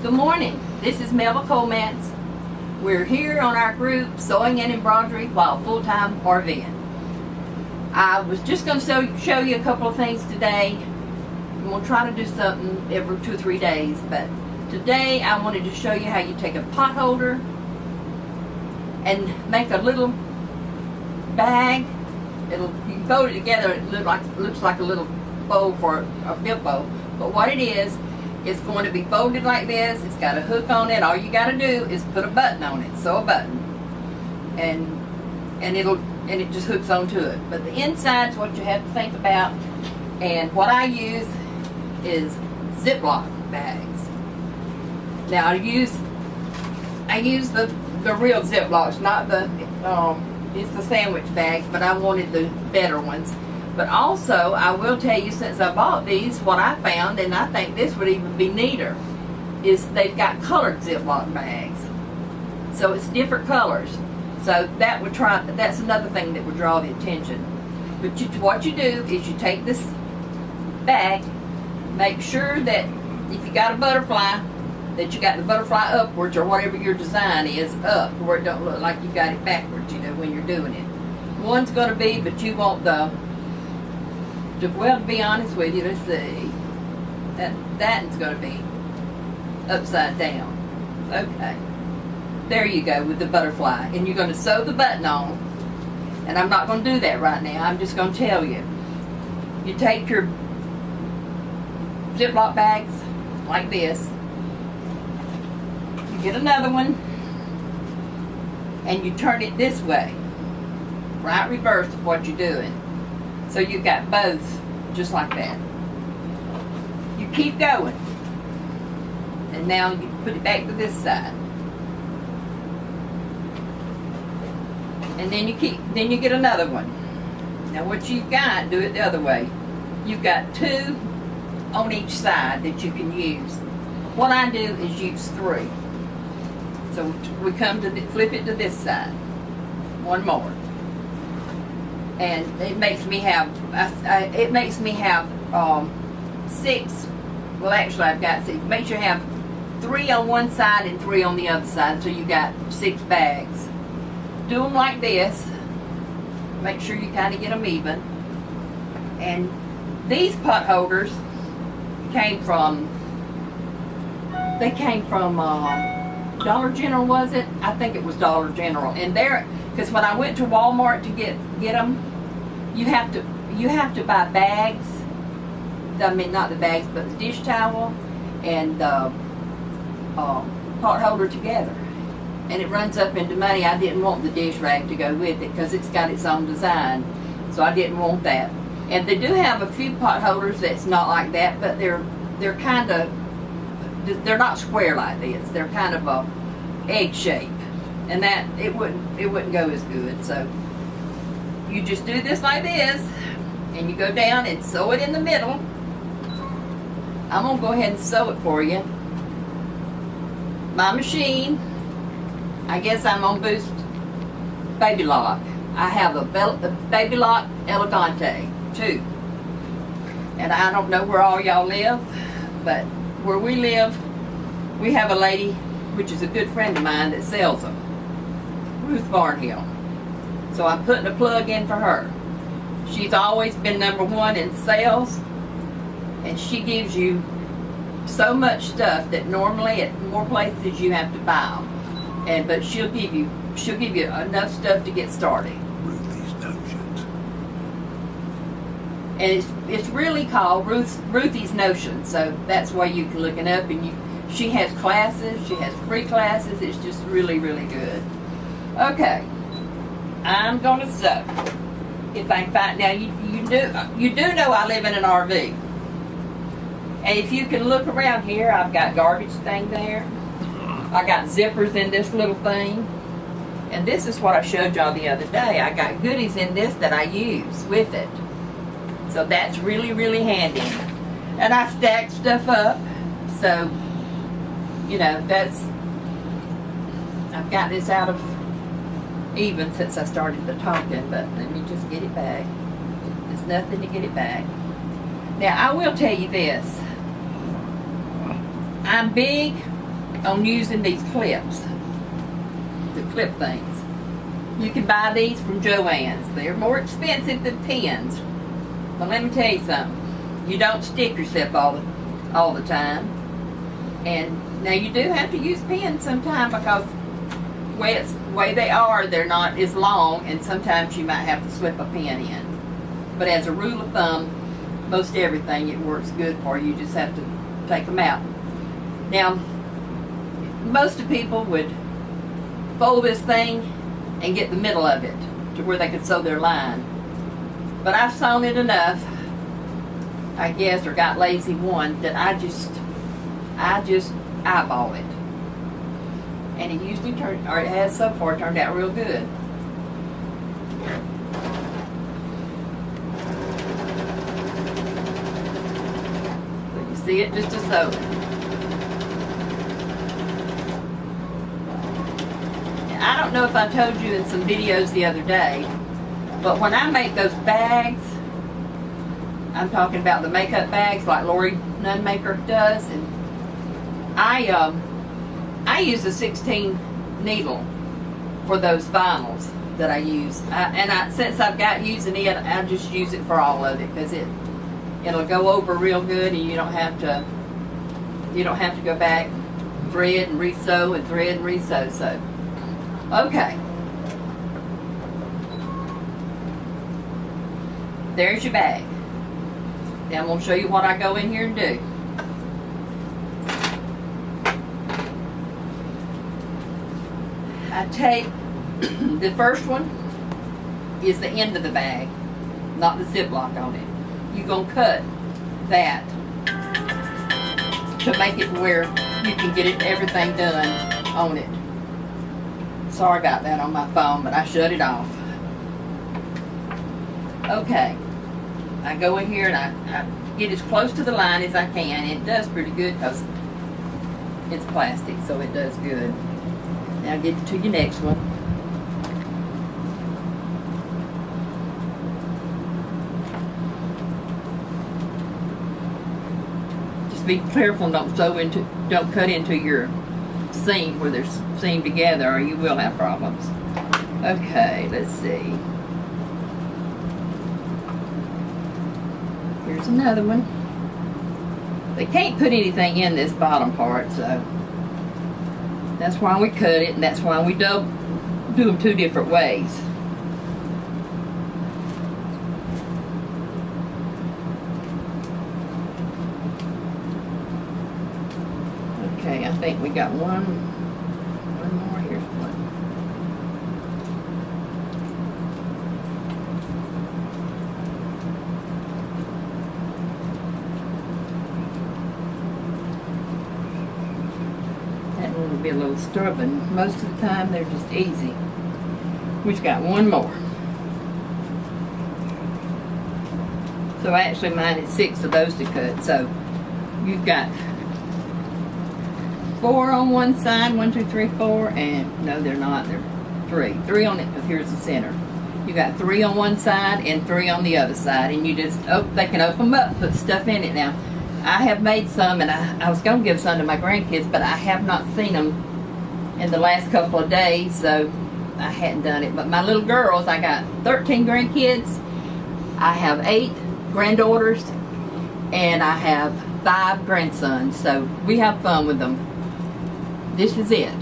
Good morning. This is Melba Colemans. We're here on our group Sewing and Embroidery while full-time RVing. I was just going to show you a couple of things today. I'm going to try to do something every 2 or 3 days, but today I wanted to show you how you take a pot holder and make a little bag. You can fold it together. It looks like a little bowl for a bib bowl, but what it is, it's going to be folded like this. It's got a hook on it. All you got to do is put a button on it, sew a button, and it just hooks onto it. But the inside's what you have to think about. And what I use is Ziploc bags. Now I use the real Ziplocs, not the it's the sandwich bags, but I wanted the better ones. But also, I will tell you, since I bought these, what I found, and I think this would even be neater, is they've got colored Ziploc bags. So it's different colors. So that's another thing that would draw the attention. But what you do is you take this bag, make sure that if you got a butterfly, that you got the butterfly upwards, or whatever your design is, up, where it don't look like you got it backwards, when you're doing it. One's going to be, but you want well, to be honest with you, let's see. That's going to be upside down. Okay. There you go with the butterfly. And you're going to sew the button on. And I'm not going to do that right now. I'm just going to tell you. You take your Ziploc bags like this. You get another one. And you turn it this way. Right reverse of what you're doing. So you've got both, just like that. You keep going. And now you put it back to this side. And then you get another one. Now what you've got, do it the other way. You've got 2 on each side that you can use. What I do is use 3. So we come to flip it to this side. One more. And it makes me have 6. Well, actually, I've got 6. Make sure you have 3 on one side and 3 on the other side, so you got 6 bags. Do them like this. Make sure you kind of get them even. And these pot holders came from Dollar General, was it? I think it was Dollar General. And because when I went to Walmart to get them, you have to buy bags. I mean, not the bags, but the dish towel and the pot holder together, and it runs up into money. I didn't want the dish rag to go with it because it's got its own design, so I didn't want that. And they do have a few pot holders that's not like that, but they're not square like this. They're kind of a egg shape. And that it wouldn't go as good. So you just do this like this, and you go down and sew it in the middle. I'm gonna go ahead and sew it for you. My machine, I guess I'm on Boost Baby Lock. I have a Baby Lock Elegante too. And I don't know where all y'all live, but where we live, we have a lady, which is a good friend of mine, that sells them. Ruth Barnhill. So I'm putting a plug in for her. She's always been #1 in sales, and she gives you so much stuff that normally at more places you have to buy them. But she'll give you enough stuff to get started. Ruthie's Notions. And it's really called Ruthie's Notions. So that's why you can look it up. And she has classes. She has free classes. It's just really, really good. Okay, I'm gonna sew. If I can find, now you do know I live in an RV, and if you can look around here, I've got garbage thing there. I got zippers in this little thing, and this is what I showed y'all the other day. I got goodies in this that I use with it, so that's really, really handy. And I stacked stuff up, so I've got this out of even since I started the talking, but let me just get it back. It's nothing to get it back. Now I will tell you this. I'm big on using these clips, the clip things. You can buy these from Joann's. They're more expensive than pins. But let me tell you something. You don't stick yourself all the time. And now you do have to use pins sometimes because the way they are, they're not as long, and sometimes you might have to slip a pin in. But as a rule of thumb, most everything, it works good for you. You just have to take them out. Now, most of people would fold this thing and get the middle of it to where they could sew their line. But I've sewn it enough, I guess, or got lazy one, that I just eyeball it. And it usually it has so far turned out real good. So you see it just a sewing. I don't know if I told you in some videos the other day, but when I make those bags, I'm talking about the makeup bags like Lori Nunmaker does, and I use a 16 needle for those vinyls that I use. Since I've got using it, I just use it for all of it because it'll go over real good, and you don't have to go back, thread and re-sew and thread and re-sew. So, okay. There's your bag. Now I'm going to show you what I go in here and do. I take the first one is the end of the bag, not the ziplock on it. You're going to cut that to make it where you can get everything done on it. Sorry about that on my phone, but I shut it off. Okay. I go in here and I get as close to the line as I can. It does pretty good because it's plastic, so it does good. Now get to your next one. Just be careful, don't cut into your seam where they're seamed together, or you will have problems. Okay, let's see. Here's another one. They can't put anything in this bottom part, so that's why we cut it, and that's why we do them two different ways. Okay, I think we got one more. Here's one. That one will be a little stubborn. Most of the time they're just easy. We've got one more. So actually mine is 6 of those to cut. So you've got 4 on one side, 1, 2, 3, 4, and no, they're not. They're 3. 3 on it, because here's the center. You got 3 on one side and 3 on the other side, and you just they can open them up, put stuff in it. Now, I have made some, and I was going to give some to my grandkids, but I have not seen them in the last couple of days, so I hadn't done it. But my little girls, I got 13 grandkids. I have 8 granddaughters, and I have 5 grandsons, so we have fun with them. This is it.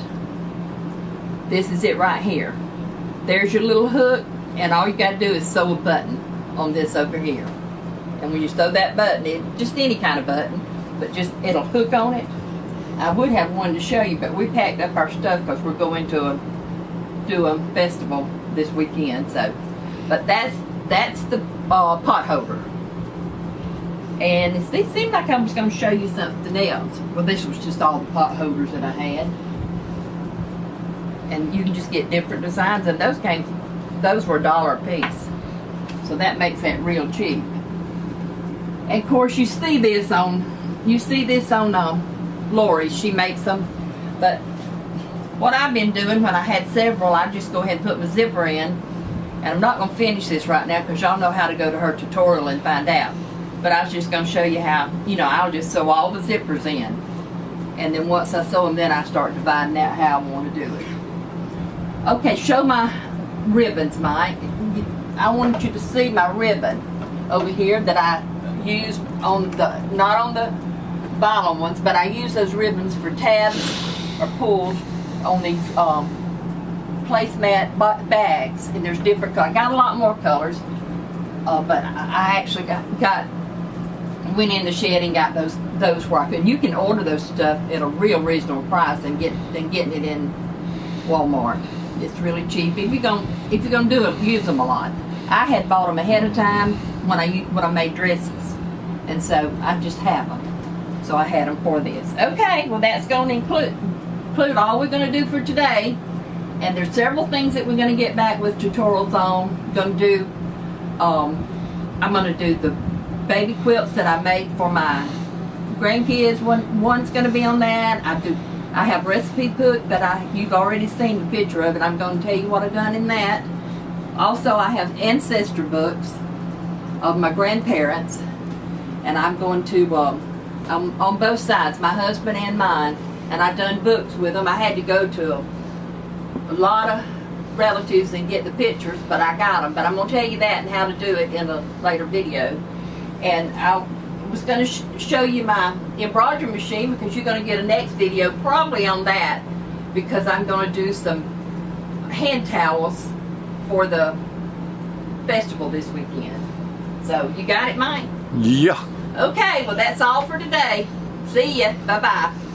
This is it right here. There's your little hook, and all you got to do is sew a button on this over here. And when you sew that button, just any kind of button, but just it'll hook on it. I would have one to show you, but we packed up our stuff because we're going to do a festival this weekend. So, but that's the pot holder. And it seemed like I was going to show you something else. Well, this was just all the pot holders that I had. And you can just get different designs, and those were $1 a piece. So that makes that real cheap. And of course, you see this on Lori. She makes them. But what I've been doing when I had several, I just go ahead and put my zipper in. And I'm not going to finish this right now because y'all know how to go to her tutorial and find out. But I was just going to show you how, I'll just sew all the zippers in. And then once I sew them, then I start dividing out how I want to do it. Okay, show my ribbons, Mike. I want you to see my ribbon over here that I used on the, not on the vinyl ones, but I use those ribbons for tabs or pulls on these placemat bags. And there's different colors. I got a lot more colors, but I actually went in the shed and got those where I could. You can order those stuff at a real reasonable price than getting it in Walmart. It's really cheap. If you're gonna do it, use them a lot. I had bought them ahead of time when I made dresses, and so I just have them. So I had them for this. Okay, well that's going to include all we're going to do for today. And there's several things that we're going to get back with tutorials on. I'm going to do the baby quilts that I made for my grandkids. One's going to be on that. I have recipe book that you've already seen the picture of it. I'm going to tell you what I've done in that. Also, I have ancestor books of my grandparents, and I'm going to on both sides, my husband and mine, and I've done books with them. I had to go to a lot of relatives and get the pictures, but I got them. But I'm going to tell you that and how to do it in a later video. And I was going to show you my embroidery machine, because you're going to get a next video probably on that, because I'm going to do some hand towels for the festival this weekend. So you got it, Mike? Yeah. Okay, well that's all for today. See ya. Bye-bye.